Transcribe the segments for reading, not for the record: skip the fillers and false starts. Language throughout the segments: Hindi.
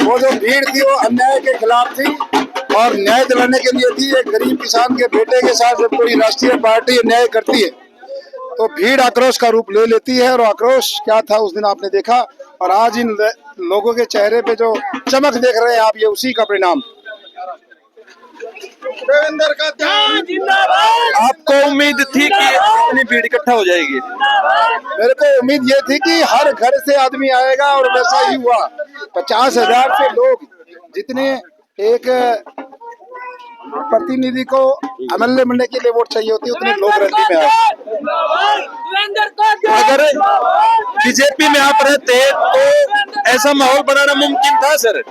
वो जो भीड़ थी वो अन्याय के खिलाफ थी और न्याय दिलाने के लिए थी। एक गरीब किसान के बेटे के साथ जब कोई राष्ट्रीय पार्टी अन्याय करती है तो भीड़ आक्रोश का रूप ले लेती है। और आक्रोश क्या था उस दिन आपने देखा, और आज इन लोगों के चेहरे पे जो चमक देख रहे हैं आप, ये उसी का परिणाम। देवेंद्र का जिंदाबाद। आपको उम्मीद थी कि इतनी भीड़ इकट्ठा हो जाएगी? मेरे को उम्मीद ये थी कि हर घर से आदमी आएगा और वैसा ही हुआ। 50,000 से लोग, जितने एक प्रतिनिधि को एमएलए बनने के लिए वोट चाहिए होती है, उतने लोग रैली में आए। अगर बीजेपी में आप रहते तो ऐसा माहौल बनाना मुमकिन था सर?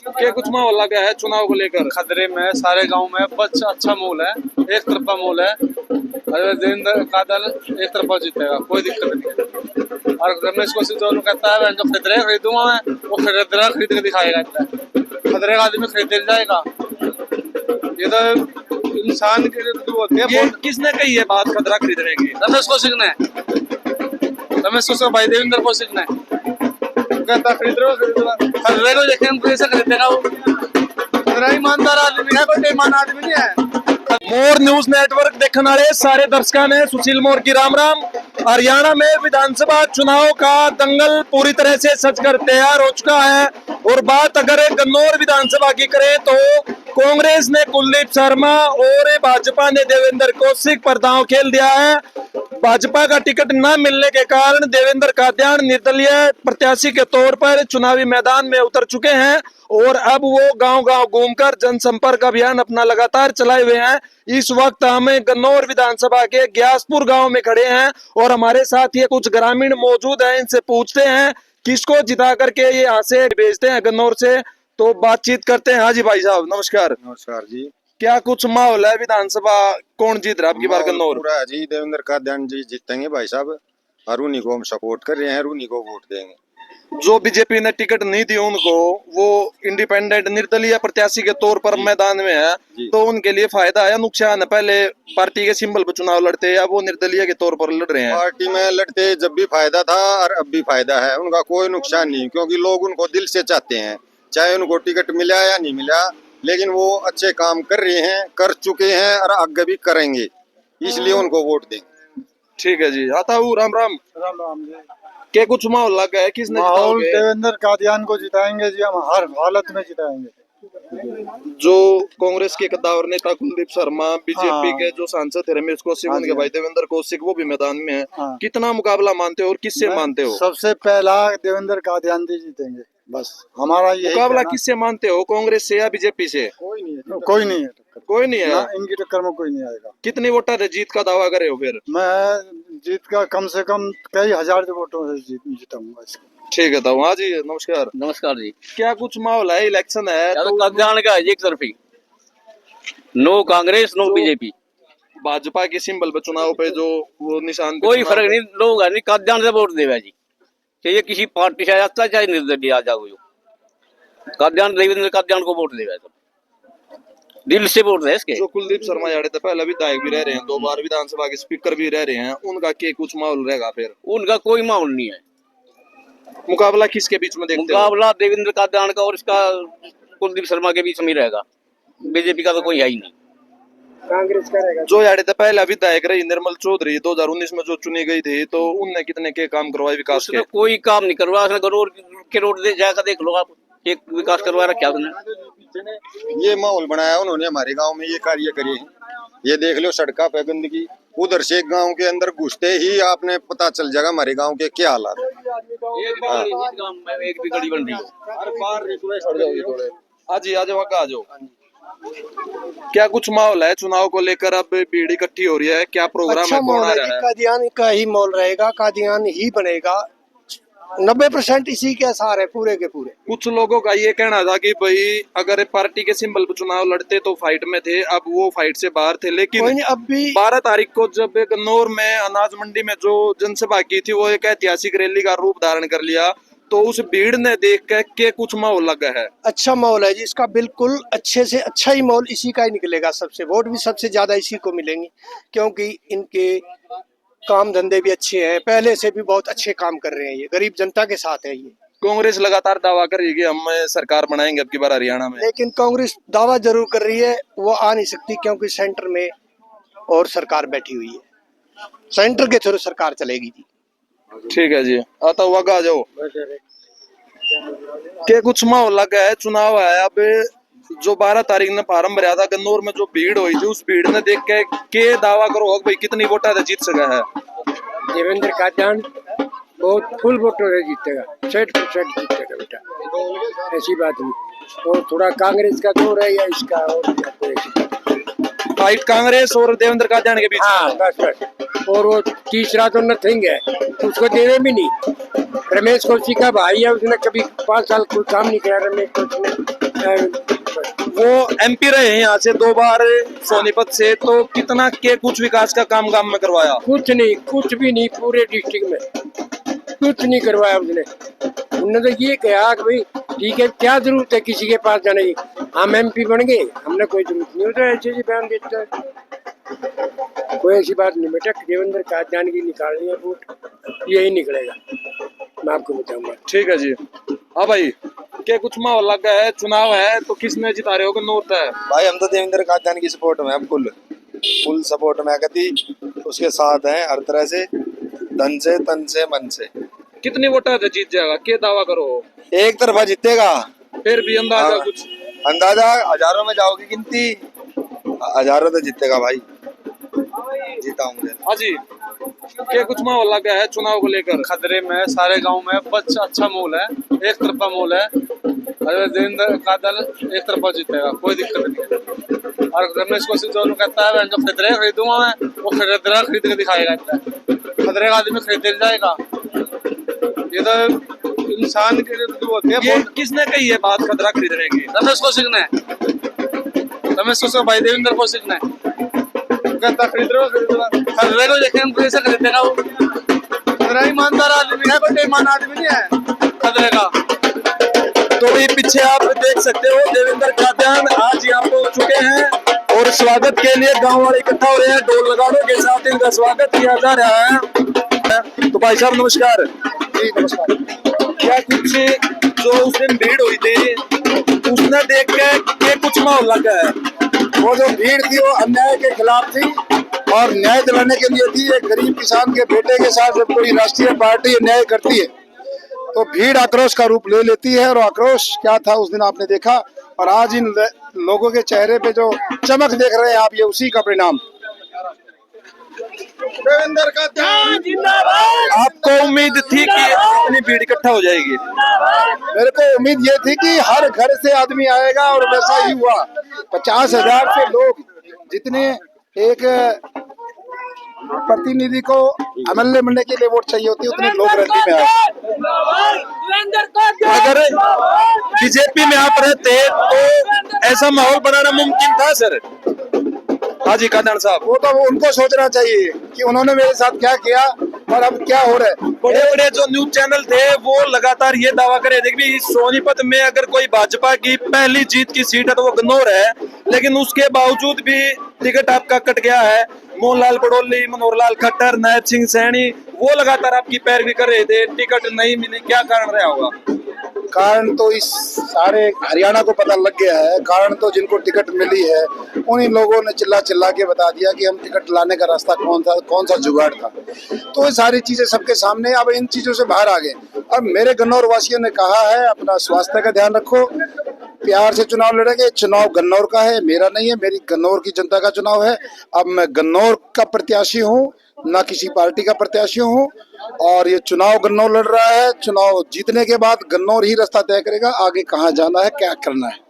क्या कुछ माहौल लगा है चुनाव को लेकर? खतरे में सारे गांव में बस अच्छा माहौल है, एक तरफा माहौल है। अगर देवेंद्र का दल एक तरफा जीतेगा, कोई दिक्कत नहीं है। और रमेश को जो कहता है जो खतरे खरीदूंगा मैं, वो खतरा खरीद के दिखाएगा। खतरे का आदमी खरीद जाएगा। ये तो इंसान के लिए होते हैं। ये किसने कही है बात खतरा खरीदने की? रमेश कौशिक ने, रमेश कौशिक भाई देवेंद्र कौशिक ने कहता खरीद रहे हो देखें कैसे खरीदेगा वो। खतरा ईमानदार आदमी है, कोई बेईमान आदमी नहीं है। मोर न्यूज नेटवर्क देखने वाले सारे दर्शकों ने सुशील मोर की राम राम। हरियाणा में विधानसभा चुनाव का दंगल पूरी तरह से सज कर तैयार हो चुका है। और बात अगर गन्नौर विधानसभा की करें तो कांग्रेस ने कुलदीप शर्मा और भाजपा ने देवेंद्र कौशिक पर दांव खेल दिया है। भाजपा का टिकट न मिलने के कारण देवेंद्र कादियान निर्दलीय प्रत्याशी के तौर पर चुनावी मैदान में उतर चुके हैं और अब वो गांव-गांव घूमकर जनसंपर्क अभियान अपना लगातार चलाए हुए हैं। इस वक्त हम गन्नौर विधानसभा के ग्यासपुर गांव में खड़े हैं और हमारे साथ ये कुछ ग्रामीण मौजूद हैं। इनसे पूछते हैं किसको जिता करके ये यहाँ से भेजते हैं गन्नौर से, तो बातचीत करते हैं। हाँ जी भाई साहब नमस्कार। नमस्कार जी। क्या कुछ माहौल है विधानसभा, कौन जीत रहा है आपकी बार गन्नौर? पूरा है जी, देवेंद्र कादियान जी जीतेंगे भाई साहब। अरुणी को हम सपोर्ट कर रहे हैं, अरुणी को वोट देंगे। जो बीजेपी ने टिकट नहीं दी उनको, वो इंडिपेंडेंट निर्दलीय प्रत्याशी के तौर पर मैदान में है, तो उनके लिए फायदा है या नुकसान है? पहले पार्टी के सिंबल पर चुनाव लड़ते हैं, अब वो निर्दलीय के तौर पर लड़ रहे हैं। पार्टी में लड़ते जब भी फायदा था और अब भी फायदा है, उनका कोई नुकसान नहीं, क्योंकि लोग उनको दिल से चाहते हैं, चाहे उनको टिकट मिला या नहीं मिला, लेकिन वो अच्छे काम कर रहे हैं, कर चुके हैं और आगे भी करेंगे, इसलिए उनको वोट देंगे। ठीक है जी। आता हूँ राम राम। राम राम जी। क्या कुछ माहौल लगा है? किसने माहौल जिताओगे? देवेंद्र कादियान को जिताएंगे जी, हम हर हालत में जिताएंगे। जो कांग्रेस के कद्दावर नेता कुलदीप शर्मा, बीजेपी के जो सांसद थे रमेश कौशिक, उनके भाई देवेंद्र कौशिक, वो भी मैदान में है। कितना मुकाबला मानते हो और किससे मानते हो? सबसे पहला देवेंद्र कादियान जी जीतेंगे, बस हमारा ये मुकाबला किससे मानते हो, कांग्रेस से या बीजेपी से? कोई नहीं है, कोई नहीं है टक्कर, कोई नहीं है। इनकी टक्कर में कोई नहीं आएगा। कितने वोटर जीत का दावा करे हो फिर? मैं जीत का कम से कम कई हजार वोटों से जीताऊंगा इसको। ठीक है तो हाँ जी नमस्कार। नमस्कार जी। क्या कुछ माहौल है? इलेक्शन है तो कादियान का एक तरफी, no Congress no BJP. Bhajpa के सिंबल पे चुनाव पे जो वो निशान, कोई फर्क नहीं, लोग है नहीं कादियान से वोट देगा जी, चाहे किसी पार्टी से आता चाहे निर्दलीय आ जाओ, कादियान देवेंद्र कादियान को वोट देगा, सब दिल से वोट है इसके। जो कुलदीप शर्मा यादव थे, पहले विधायक भी रह रहे हैं, 2 बार विधानसभा के स्पीकर भी रह रहे हैं, उनका क्या कुछ माहौल रहेगा फिर? उनका कोई माहौल नहीं है। मुकाबला किसके बीच में देखते हो? मुकाबला देवेंद्र कादियान का और इसका कुलदीप शर्मा के बीच में रहेगा, बीजेपी का तो कोई है ही नहीं। कांग्रेस करेगा। जो याद है पहले विधायक रही निर्मल चौधरी 2019 में जो चुनी गई थी, तो उनने कितने के काम करवाए विकास के? कोई काम नहीं करवा, रोड दे जाकर देख लो आप, एक विकास करवा रखा उसने। ये माहौल बनाया उन्होंने, हमारे गांव में ये कार्य करे हैं। ये देख लो सड़का पे गंदगी, उधर से गांव के अंदर घुसते ही आपने पता चल जाएगा हमारे गांव के क्या हालात है। एक भी गली बन रही है। आज ही आ जाओ, आ जाओ। क्या कुछ माहौल है चुनाव को लेकर? अब भीड़ इकट्ठी हो रही है, क्या प्रोग्राम अच्छा है, कौन आ रहा है? कादियान का ही माहौल रहेगा, कादियान ही बनेगा, 90% इसी के आसार है पूरे के पूरे। कुछ लोगों का ये कहना था कि भाई अगर पार्टी के सिंबल पर चुनाव लड़ते तो फाइट में थे, अब वो फाइट से बाहर थे, लेकिन अब भी 12 तारीख को जब गन्नौर में अनाज मंडी में जो जनसभा की थी, वो एक ऐतिहासिक रैली का रूप धारण कर लिया, तो उस भीड़ ने देख के कुछ माहौल लगा है? अच्छा माहौल है जी इसका, बिल्कुल अच्छे से अच्छा ही माहौल इसी का ही निकलेगा। सबसे वोट भी सबसे ज्यादा इसी को मिलेंगे, क्योंकि इनके काम धंधे भी अच्छे हैं, पहले से भी बहुत अच्छे काम कर रहे हैं, ये गरीब जनता के साथ है ये। कांग्रेस लगातार दावा कर रही है कि हम सरकार बनाएंगे अब की बार हरियाणा में। लेकिन कांग्रेस दावा जरूर कर रही है, वो आ नहीं सकती क्योंकि सेंटर में और सरकार बैठी हुई है, सेंटर के थ्रू सरकार चलेगी जी। ठीक है जी, आता हुआ आ जाओ के कुछ माहौल लगा है, चुनाव है अब जो 12 तारीख ने फार्म भरा था गन्नौर में, जो भीड़ हुई थी उस भीड़ ने देख के दावा करो भाई कितनी वोटा से जीत सका है? देवेंद्र कादयान बहुत फुल वोटों से जीतेगा, 60% जीतेगा बेटा, ऐसी बात नहीं। और थोड़ा कांग्रेस का जोर है या इसका, और फाइट कांग्रेस और देवेंद्र कादयान के बीच। हाँ बस बस। और वो तीसरा तो नथिंग है, उसको देवे भी नहीं। रमेश कौशिक का भाई है, उसने कभी 5 साल कोई काम नहीं किया। रमेश कौशिक वो एमपी रहे हैं यहाँ से 2 बार सोनीपत से, तो कितना के कुछ विकास का काम गांव में करवाया? कुछ नहीं, कुछ भी नहीं, पूरे डिस्ट्रिक्ट में कुछ नहीं करवाया उसने। उन्होंने तो ये कहा कि भाई ठीक है, क्या जरूरत है किसी के पास जाने की, हम एमपी बन गए, हमने कोई जरूरत नहीं। तो ऐसे ही बयान देता है, कोई ऐसी बात नहीं बेटा। देवेंद्र कादयान की निकालनी है वोट, यही निकलेगा, मैं आपको बताऊंगा। ठीक है जी। हाँ भाई, क्या कुछ माहौल लगा है, चुनाव है तो किसने जिता रहे हो गन्नौर है? भाई हम तो देवेंद्र कादयान की सपोर्ट में हैं, फुल सपोर्ट में कभी उसके साथ हैं, हर तरह से, धन से, तन से, मन से। कितनी वोटा से जीत जाएगा, क्या दावा करो? एक तरफा जीतेगा, फिर भी अंदाजा हाँ। कुछ? अंदाजा हजारों में जाओगी गिनती, हजारों तो जीतेगा भाई, जीताऊंगे। हाँ जी, क्या कुछ माहौल लगा है चुनाव को लेकर? खतरे में सारे गांव में बस अच्छा माहौल है, एक तरफा माहौल है। अरे देवेंद्र कादयान एक तरफा जीतेगा, कोई दिक्कत नहीं है। और रमेश कौशिक जो कहता है जो खतरे खरीदूंगा मैं, वो खरीदना खरीद के दिखाएगा। खतरे का आदमी खरीद जाएगा, ये तो इंसान के लिए तो होती है। ये किसने कही है बात खतरा खरीदने की? रमेश कौशिक ने, रमेश कौशिक भाई देवेंद्र कौशिक ने कहता खरीद रहे हो, खतरे को देखें कैसे खरीदेगा वो। खतरा ईमानदार आदमी है, कोई बेईमान आदमी नहीं है खतरे का। तो भी पीछे आप देख सकते हो देवेंद्र कादयान आज यहाँ पे हो चुके हैं और स्वागत के लिए गांव वाले इकट्ठा हो रहे हैं, ढोल लगाड़ों के साथ इनका स्वागत किया जा रहा है। तो भाई साहब नमस्कार। जी नमस्कार। क्या कुछ जो उस दिन भीड़ हुई थी उसने देख के कुछ माहौल लगा है? वो जो भीड़ थी वो अन्याय के खिलाफ थी और न्याय दिलाने के लिए थी। एक गरीब किसान के बेटे के साथ जब कोई राष्ट्रीय पार्टी अन्याय करती है तो भीड़ आक्रोश का रूप ले लेती है, और आक्रोश क्या था उस दिन आपने देखा, और आज इन लोगों के चेहरे पे जो चमक देख रहे हैं आप, ये उसी का परिणाम। देवेंद्र कादयान जिंदाबाद। आपको उम्मीद थी कि इतनी भीड़ इकट्ठा हो जाएगी? मेरे को उम्मीद ये थी कि हर घर से आदमी आएगा, और वैसा ही हुआ। 50,000 से लोग, जितने एक प्रतिनिधि को एमएलए बनने के लिए वोट चाहिए होती है, उतने लोग रैली में आए। अगर बीजेपी में आप रहते तो ऐसा माहौल बनाना मुमकिन था सर? हाजी कादयान साहब, वो तो उनको सोचना चाहिए कि उन्होंने मेरे साथ क्या किया और अब क्या हो रहा है। बड़े बड़े जो न्यूज चैनल थे वो लगातार ये दावा करे थे कि सोनीपत में अगर कोई भाजपा की पहली जीत की सीट है तो वो गन्नौर है, लेकिन उसके बावजूद भी टिकट आपका कट गया है। मोहनलाल पडोली, मनोहर लाल खट्टर, नायब सिंह सैनी वो लगातार आपकी पैरवी कर रहे थे, टिकट नहीं मिली, क्या कारण रहा होगा? कारण तो इस सारे हरियाणा को पता लग गया है। कारण तो जिनको टिकट मिली है उन्हीं लोगों ने चिल्ला चिल्ला के बता दिया कि हम टिकट लाने का रास्ता कौन सा जुगाड़ था। तो ये सारी चीजें सबके सामने, अब इन चीजों से बाहर आ गए। अब मेरे गन्नौर वासियों ने कहा है अपना स्वास्थ्य का ध्यान रखो, प्यार से चुनाव लड़ेंगे। चुनाव गन्नौर का है, मेरा नहीं है, मेरी गन्नौर की जनता का चुनाव है। अब मैं गन्नौर का प्रत्याशी हूँ, ना किसी पार्टी का प्रत्याशी हूँ, और ये चुनाव गन्नौर लड़ रहा है। चुनाव जीतने के बाद गन्नौर ही रास्ता तय करेगा आगे कहाँ जाना है, क्या करना है।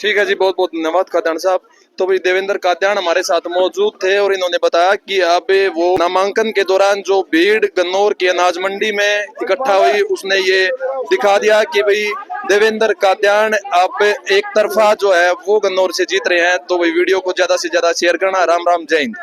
ठीक है जी, बहुत बहुत धन्यवाद कादयान साहब। तो भाई देवेंद्र कादयान हमारे साथ मौजूद थे और इन्होंने बताया कि अब वो नामांकन के दौरान जो भीड़ गन्नौर की अनाज मंडी में इकट्ठा हुई उसने ये दिखा दिया कि भाई देवेंद्र कादयान अब एक तरफा जो है वो गन्नौर से जीत रहे हैं। तो भाई वीडियो को ज्यादा से ज्यादा शेयर करना। राम राम, जय हिंद।